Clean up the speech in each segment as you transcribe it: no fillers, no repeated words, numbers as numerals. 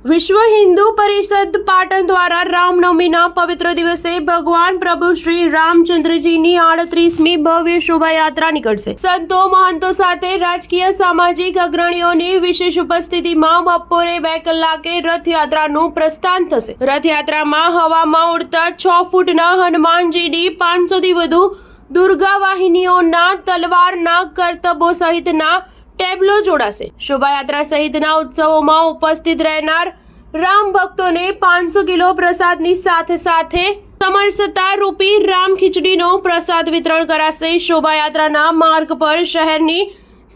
વિશ્વ હિન્દુ પરિષદ પાટણ દ્વારા રામનવમીના પવિત્ર દિવસે ભગવાન પ્રભુ શ્રી રામચંદ્રજીની 38મી ભવ્ય શોભાયાત્રા નીકળશે। સંતો મહંતો સાથે રાજકીય સામાજિક અગ્રણીઓની વિશેષ ઉપસ્થિતિમાં બપોરે 2 કલાકે રથયાત્રાનું પ્રસ્થાન થશે। રથયાત્રામાં હવામાં ઉડતા 6 ફૂટના હનુમાનજીની 500થી વધુ દુર્ગા વાહિનીઓના તલવારના કરતબો સહિતના ટેબ્લો જોડાશે। શોભાયાત્રા સહિતના ઉત્સવોમાં ઉપસ્થિત રહેનાર રામ ભક્તોને 500 કિલો પ્રસાદની સાથે સાથે સમરસતા રૂપી રામ ખીચડીનો પ્રસાદ વિતરણ કરાશે। શોભાયાત્રાના માર્ગ પર શહેરની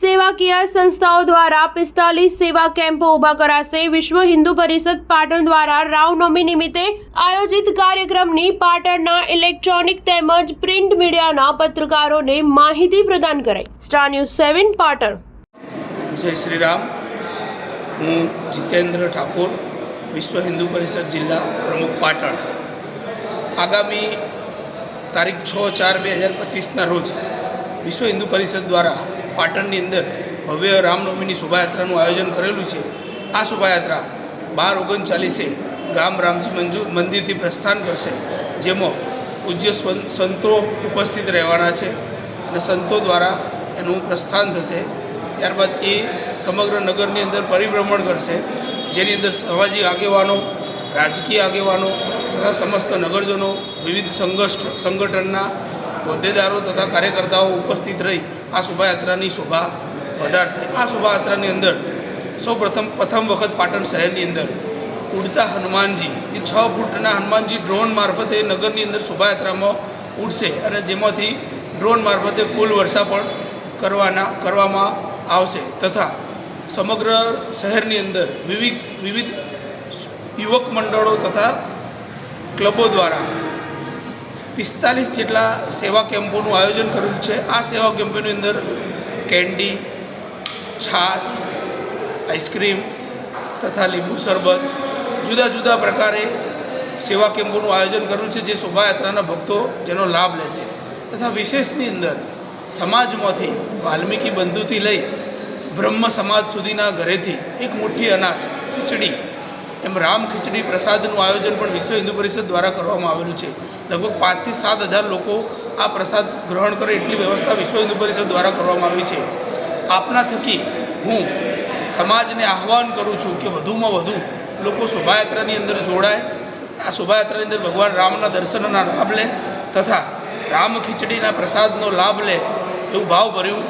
સેવાકીય સંસ્થાઓ દ્વારા 45 સેવા કેમ્પો ઊભા કરાશે। વિશ્વ હિન્દુ પરિષદ પાટણ દ્વારા રામનવમી નિમિત્તે આયોજિત કાર્યક્રમની પાટણના ઇલેક્ટ્રોનિક તેમજ પ્રિન્ટ મીડિયાના પત્રકારોને માહિતી પ્રદાન કરાઈ। Star news 7 Patan. जय श्री राम। हूँ जितेन्द्र ठाकुर, विश्व हिंदू परिषद जिला प्रमुख पाटण। आगामी तारीख 6/4/2025 रोज विश्व हिंदू परिषद द्वारा पाटणनी अंदर भव्य रामनवमी शोभायात्राનું आयोजन करेलू है। आ शोभायात्रा 12:39 गाम रामजी मंदिर प्रस्थान करशे, जेमां पूज्य संतो उपस्थित रहेवाना छे अने संतो द्वारा एनुं प्रस्थान थशे। त्यारबाद ए समग्र नगरनी अंदर परिभ्रमण करशे, जेनी अंदर सामाजिक आगेवानो, राजकीय आगेवानो तथा समस्त नगरजनों, विविध संगठनना होद्देदारों तथा कार्यकर्ताओं उपस्थित रही आ शोभायात्रानी शोभा वधारशे। आ शोभायात्रानी अंदर सौ प्रथम वखत पाटण शहरनी अंदर उड़ता हनुमानजी, ये 6 फूटना हनुमानजी ड्रोन मार्फते नगरनी अंदर शोभायात्रामां उड़शे अने जेमांथी ड्रोन मार्फते फूल वर्षा पण करवामां आवशे तथा समग्र शहरनी अंदर विविध युवक मंडलों तथा क्लबों द्वारा 45 जेटला सेवा केम्पोनुं आयोजन करेलुं छे। आ सेवा केम्पोनी अंदर केन्डी, छाश, आइसक्रीम तथा लींबू शरबत जुदा जुदा प्रकारे सेवा केम्पोनुं आयोजन करेलुं छे, जे शोभायात्राना भक्तो जेनो लाभ लेशे तथा विशेषनी अंदर समाजमांथी वाल्मीकि बंधुथी लई ब्रह्म समाज सुधीना घरेथी एक मुठ्ठी अनाज खीचड़ी एम राम खीचड़ी प्रसादનું आयोजन पण विश्व हिंदू परिषद द्वारा करवामां आवेलुं छे। लगभग 5 થી 7 हज़ार लोको आ प्रसाद ग्रहण करे एटली व्यवस्था विश्व हिंदू परिषद द्वारा करवामां आवी छे। आपना थकी हूँ समाजने आह्वान करूँ छूँ कि वधुमां वधु लोको शोभायात्रानी अंदर जोड़ाय, आ शोभायात्रानी अंदर भगवान रामना दर्शनना लाभ ले तथा राम खीचड़ीना प्रसादनो लाभ ले एवुं भावभर्युं